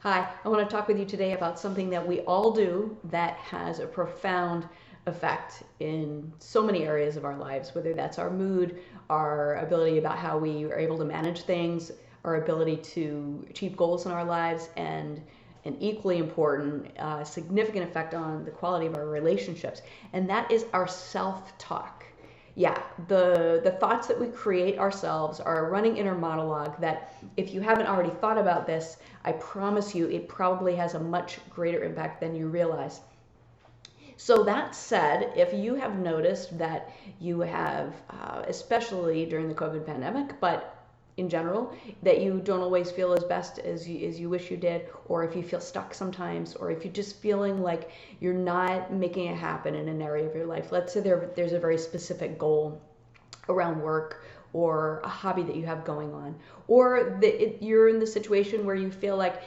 Hi, I want to talk with you today about something that we all do that has a profound effect in so many areas of our lives, whether that's our mood, our ability about how we are able to manage things, our ability to achieve goals in our lives, and an equally important, significant effect on the quality of our relationships, and that is our self-talk. Yeah, the thoughts that we create ourselves are a running inner monologue that, if you haven't already thought about this, I promise you it probably has a much greater impact than you realize. So that said, if you have noticed that you have, especially during the COVID pandemic, but in general, that you don't always feel as best as you wish you did, or if you feel stuck sometimes, or if you're just feeling like you're not making it happen in an area of your life. Let's say there's a very specific goal around work or a hobby that you have going on, or you're in the situation where you feel like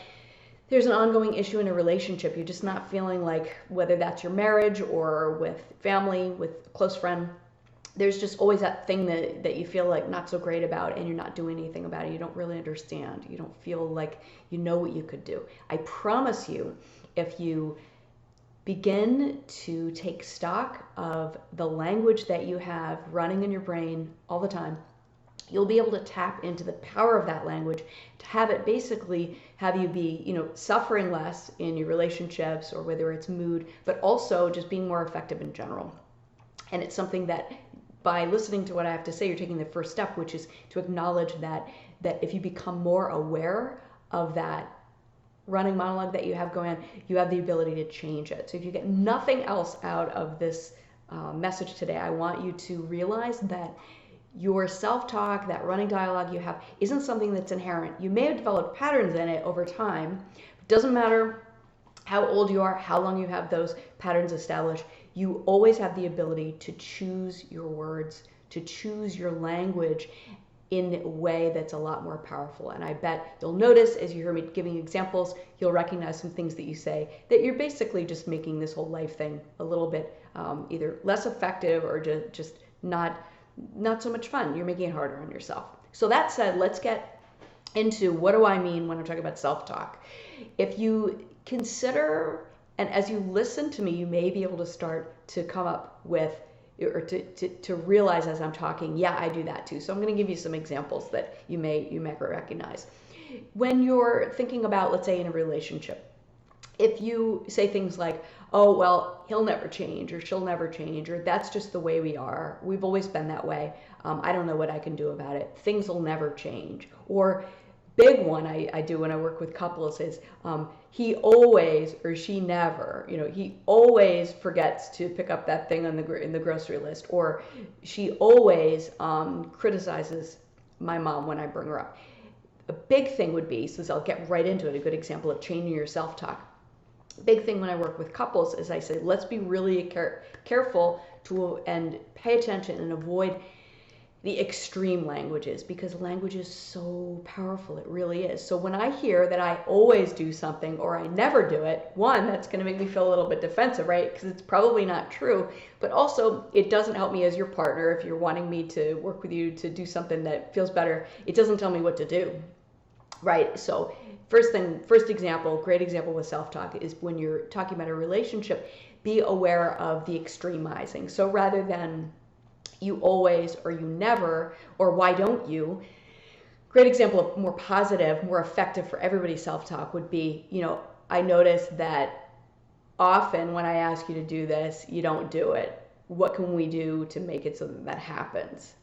there's an ongoing issue in a relationship. You're just not feeling like, whether that's your marriage or with family, with a close friend, there's just always that thing that you feel like not so great about, and you're not doing anything about it. You don't really understand. You don't feel like you know what you could do. I promise you, if you begin to take stock of the language that you have running in your brain all the time, you'll be able to tap into the power of that language to have it basically have you be, suffering less in your relationships, or whether it's mood, but also just being more effective in general. And it's something that, by listening to what I have to say, you're taking the first step, which is to acknowledge that if you become more aware of that running monologue that you have going on, you have the ability to change it. So if you get nothing else out of this message today, I want you to realize that your self-talk, that running dialogue you have, isn't something that's inherent. You may have developed patterns in it over time. It doesn't matter how old you are, how long you have those patterns established. You always have the ability to choose your words, to choose your language in a way that's a lot more powerful. And I bet you'll notice, as you hear me giving examples, you'll recognize some things that you say that you're basically just making this whole life thing a little bit either less effective or just not so much fun. You're making it harder on yourself. So that said, let's get into what do I mean when I'm talking about self-talk. If you consider, and as you listen to me, you may be able to start to come up with, or to realize as I'm talking, yeah, I do that too. So I'm going to give you some examples that you may recognize. When you're thinking about, let's say, in a relationship, if you say things like, oh, well, he'll never change, or she'll never change, or that's just the way we are, we've always been that way, I don't know what I can do about it, things will never change. Or big one I do when I work with couples is, he always, or she never, he always forgets to pick up that thing in the grocery list, or she always criticizes my mom when I bring her up. A big thing would be, since I'll get right into it, a good example of changing your self-talk. Big thing when I work with couples is I say, let's be really careful and pay attention and avoid the extreme languages, because language is so powerful. It really is. So when I hear that I always do something or I never do it, one, that's going to make me feel a little bit defensive, right? Because it's probably not true. But also, it doesn't help me as your partner. If you're wanting me to work with you to do something that feels better, it doesn't tell me what to do, right? So first example, great example with self-talk is when you're talking about a relationship, be aware of the extremizing. So rather than you always, or you never, or why don't you, great example of more positive, more effective for everybody's self-talk would be, I notice that often when I ask you to do this, you don't do it. What can we do to make it so that happens?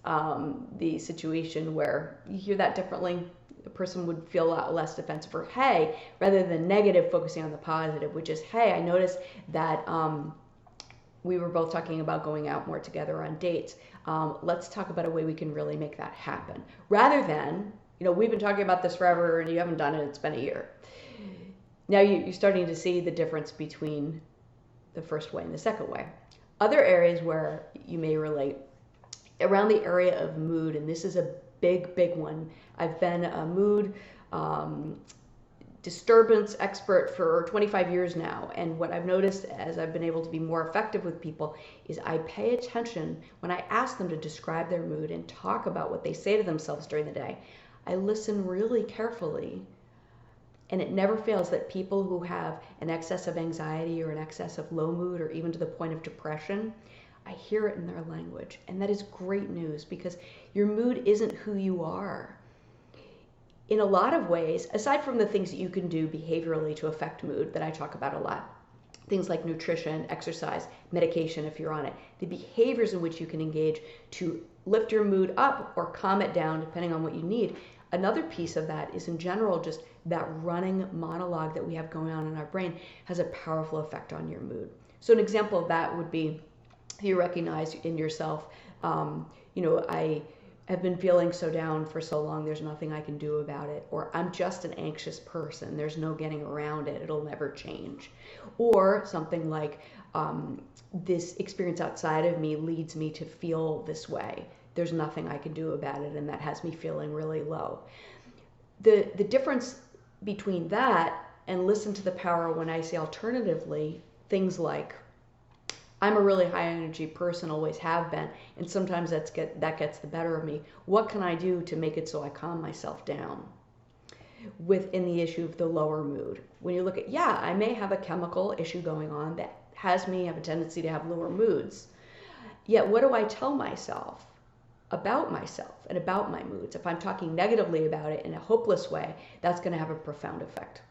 The situation where you hear that differently, the person would feel a lot less defensive. Or, hey, rather than negative, focusing on the positive, which is, hey, I noticed that we were both talking about going out more together on dates. Let's talk about a way we can really make that happen. Rather than, we've been talking about this forever and you haven't done it, it's been a year. Now you're starting to see the difference between the first way and the second way. Other areas where you may relate, around the area of mood, and this is a big one. I've been a mood disturbance expert for 25 years now, and what I've noticed as I've been able to be more effective with people is I pay attention when I ask them to describe their mood and talk about what they say to themselves during the day. I listen really carefully And it never fails that people who have an excess of anxiety or an excess of low mood or even to the point of depression, I hear it in their language. And that is great news, because your mood isn't who you are. In a lot of ways, aside from the things that you can do behaviorally to affect mood that I talk about a lot, things like nutrition, exercise, medication if you're on it, the behaviors in which you can engage to lift your mood up or calm it down depending on what you need. Another piece of that is, in general, just that running monologue that we have going on in our brain has a powerful effect on your mood. So an example of that would be, you recognize in yourself, I have been feeling so down for so long, there's nothing I can do about it. Or I'm just an anxious person, there's no getting around it, it'll never change. Or something like, this experience outside of me leads me to feel this way. There's nothing I can do about it, and that has me feeling really low. The difference between that and listen to the power when I say alternatively, things like, I'm a really high energy person, always have been, and sometimes that gets the better of me. What can I do to make it so I calm myself down? Within the issue of the lower mood, when you look at, I may have a chemical issue going on that has me have a tendency to have lower moods. Yet what do I tell myself about myself and about my moods? If I'm talking negatively about it in a hopeless way, that's going to have a profound effect.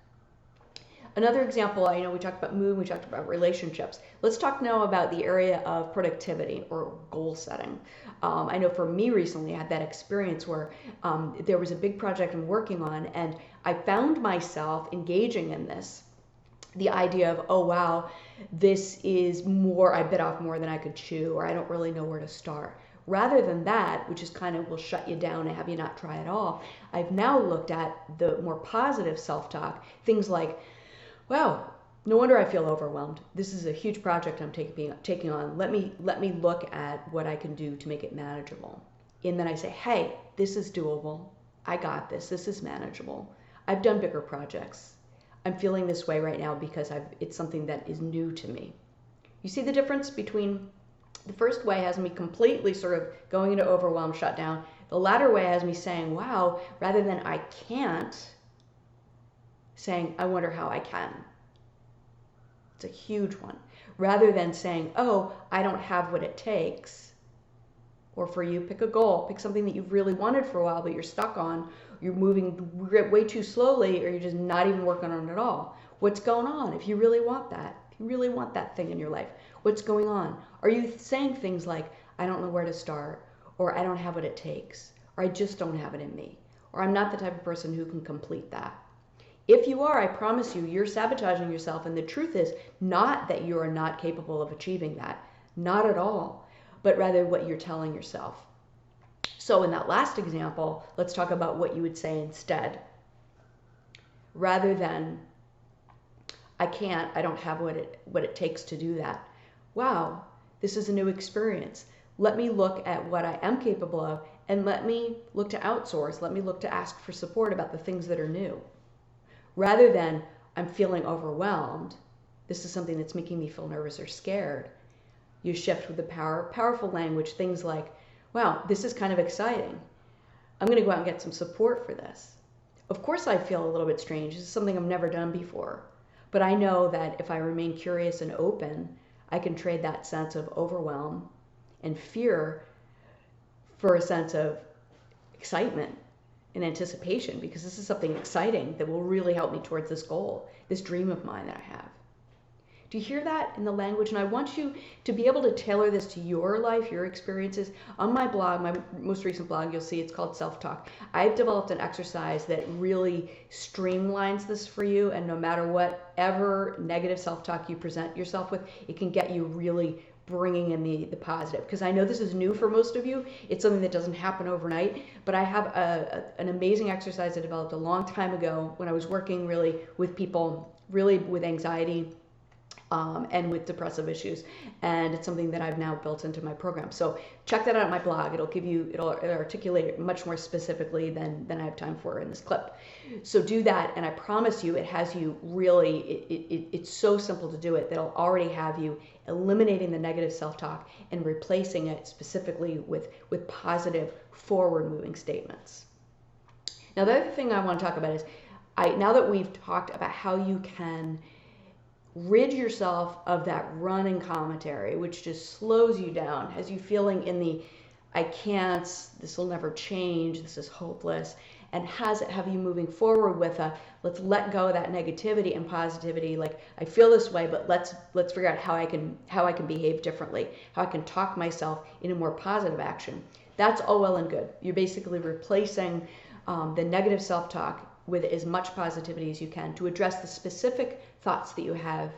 Another example, we talked about mood, we talked about relationships. Let's talk now about the area of productivity or goal setting. I know for me recently, I had that experience where there was a big project I'm working on, and I found myself engaging in this. The idea of, oh wow, this is more, I bit off more than I could chew, or I don't really know where to start. Rather than that, which is kind of will shut you down and have you not try at all, I've now looked at the more positive self-talk, things like, wow, no wonder I feel overwhelmed. This is a huge project I'm taking on. Let me look at what I can do to make it manageable. And then I say, hey, this is doable. I got this. This is manageable. I've done bigger projects. I'm feeling this way right now because it's something that is new to me. You see the difference between the first way has me completely sort of going into overwhelm, shut down. The latter way has me saying, wow, rather than I can't, saying, I wonder how I can. It's a huge one. Rather than saying, oh, I don't have what it takes. Or for you, pick a goal. Pick something that you've really wanted for a while, but you're stuck on. You're moving way too slowly, or you're just not even working on it at all. What's going on? If you really want that, if you really want that thing in your life, what's going on? Are you saying things like, I don't know where to start, or I don't have what it takes, or I just don't have it in me, or I'm not the type of person who can complete that? If you are, I promise you, you're sabotaging yourself, and the truth is not that you are not capable of achieving that, not at all, but rather what you're telling yourself. So in that last example, let's talk about what you would say instead. Rather than, I can't, I don't have what it takes to do that. Wow, this is a new experience. Let me look at what I am capable of, and let me look to outsource. Let me look to ask for support about the things that are new. Rather than, I'm feeling overwhelmed, this is something that's making me feel nervous or scared. You shift with the powerful language, things like, wow, this is kind of exciting. I'm going to go out and get some support for this. Of course I feel a little bit strange. This is something I've never done before. But I know that if I remain curious and open, I can trade that sense of overwhelm and fear for a sense of excitement and anticipation, because this is something exciting that will really help me towards this goal, this dream of mine that I have. Do you hear that in the language? And I want you to be able to tailor this to your life, your experiences. On my blog, my most recent blog, you'll see it's called Self-Talk. I've developed an exercise that really streamlines this for you, and no matter whatever negative self-talk you present yourself with, it can get you really bringing in the positive. Because I know this is new for most of you. It's something that doesn't happen overnight, but I have an amazing exercise I developed a long time ago when I was working really with people, really with anxiety, and with depressive issues, and it's something that I've now built into my program. So check that out on my blog. It'll articulate it much more specifically than I have time for in this clip. So do that, and I promise you, it has you really. It's so simple to do it that it'll already have you eliminating the negative self-talk and replacing it specifically with positive, forward-moving statements. Now, the other thing I want to talk about is, now that we've talked about how you can rid yourself of that running commentary, which just slows you down, has you feeling in the I can't, this will never change, this is hopeless, and have you moving forward with a let's let go of that negativity and positivity. Like, I feel this way, but let's figure out how I can behave differently, how I can talk myself in a more positive action. That's all well and good. You're basically replacing the negative self-talk with as much positivity as you can to address the specific thoughts that you have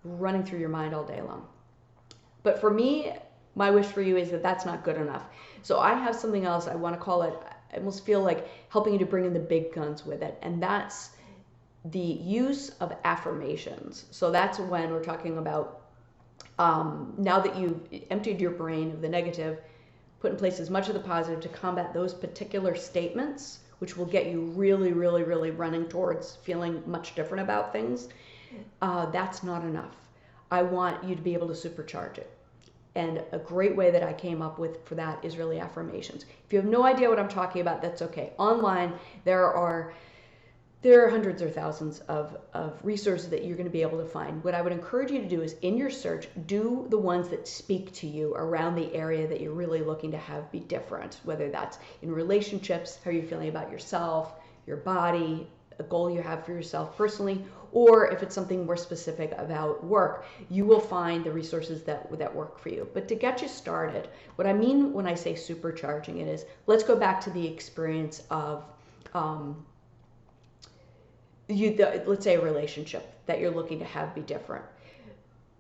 running through your mind all day long. But for me, my wish for you is that that's not good enough. So I have something else. I want to call it, I almost feel like helping you to bring in the big guns with it. And that's the use of affirmations. So that's when we're talking about now that you've emptied your brain of the negative, put in place as much of the positive to combat those particular statements, which will get you really, really, really running towards feeling much different about things. That's not enough. I want you to be able to supercharge it. And a great way that I came up with for that is really affirmations. If you have no idea what I'm talking about, that's okay. Online, there are hundreds or thousands of resources that you're going to be able to find. What I would encourage you to do is, in your search, do the ones that speak to you around the area that you're really looking to have be different, whether that's in relationships, how you're feeling about yourself, your body, a goal you have for yourself personally, or if it's something more specific about work, you will find the resources that work for you. But to get you started, what I mean when I say supercharging it is, let's go back to the experience of let's say a relationship that you're looking to have be different.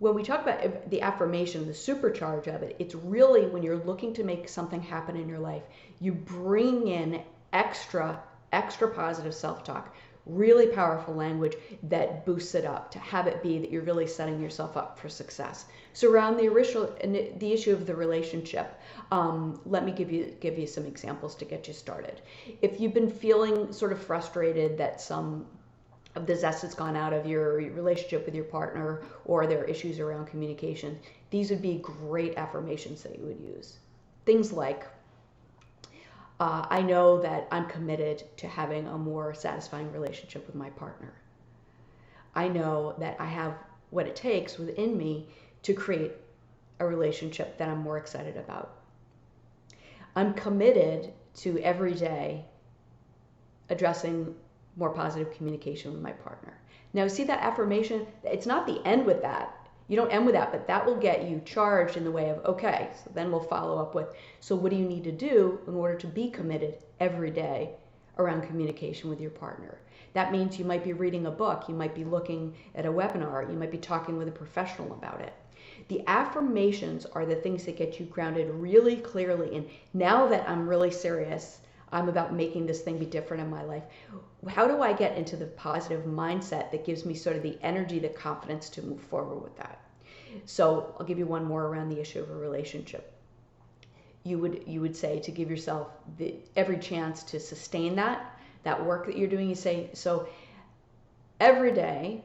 When we talk about the affirmation, the supercharge of it, it's really when you're looking to make something happen in your life, you bring in extra positive self-talk, really powerful language that boosts it up, to have it be that you're really setting yourself up for success. So around the issue of the relationship, let me give you some examples to get you started. If you've been feeling sort of frustrated that some of the zest has gone out of your relationship with your partner, or there are issues around communication, these would be great affirmations that you would use. Things like, I know that I'm committed to having a more satisfying relationship with my partner. I know that I have what it takes within me to create a relationship that I'm more excited about. I'm committed to every day addressing more positive communication with my partner. Now, see that affirmation? It's not the end with that. You don't end with that, but that will get you charged in the way of, okay, so then we'll follow up with, so what do you need to do in order to be committed every day around communication with your partner? That means you might be reading a book, you might be looking at a webinar, you might be talking with a professional about it. The affirmations are the things that get you grounded really clearly in, now that I'm really serious, I'm about making this thing be different in my life. How do I get into the positive mindset that gives me sort of the energy, the confidence to move forward with that? So I'll give you one more around the issue of a relationship. You would say, to give yourself every chance to sustain that work that you're doing, you say, so every day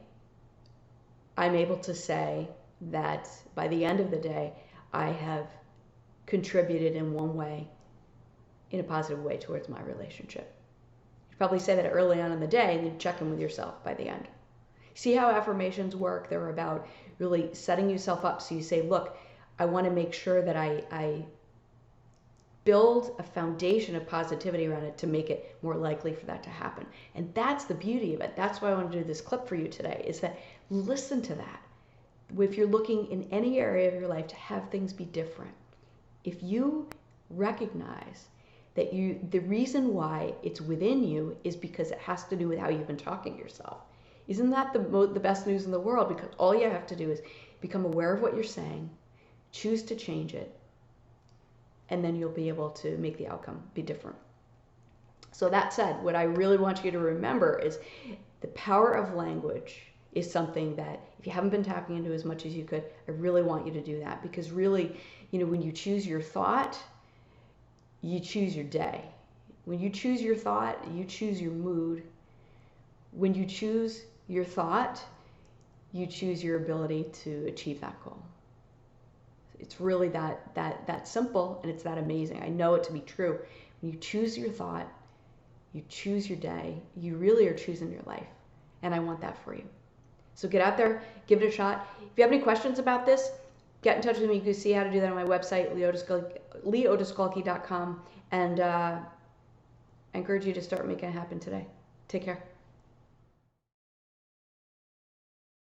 I'm able to say that by the end of the day, I have contributed in one way, in a positive way, towards my relationship. You probably say that early on in the day, and then check in with yourself by the end. See how affirmations work? They're about really setting yourself up. So you say, look, I want to make sure that I build a foundation of positivity around it to make it more likely for that to happen. And that's the beauty of it. That's why I want to do this clip for you today, is that listen to that. If you're looking in any area of your life to have things be different, if you recognize that the reason why it's within you is because it has to do with how you've been talking to yourself. Isn't that the best news in the world? Because all you have to do is become aware of what you're saying, choose to change it, and then you'll be able to make the outcome be different. So that said, what I really want you to remember is the power of language is something that, if you haven't been tapping into as much as you could, I really want you to do that. Because really, when you choose your thought, you choose your day. When you choose your thought, you choose your mood. When you choose your thought, you choose your ability to achieve that goal. It's really that simple, and it's that amazing. I know it to be true. When you choose your thought, you choose your day, you really are choosing your life. And I want that for you. So get out there, give it a shot. If you have any questions about this, get in touch with me. You can see how to do that on my website, leodeskalki.com. And I encourage you to start making it happen today. Take care.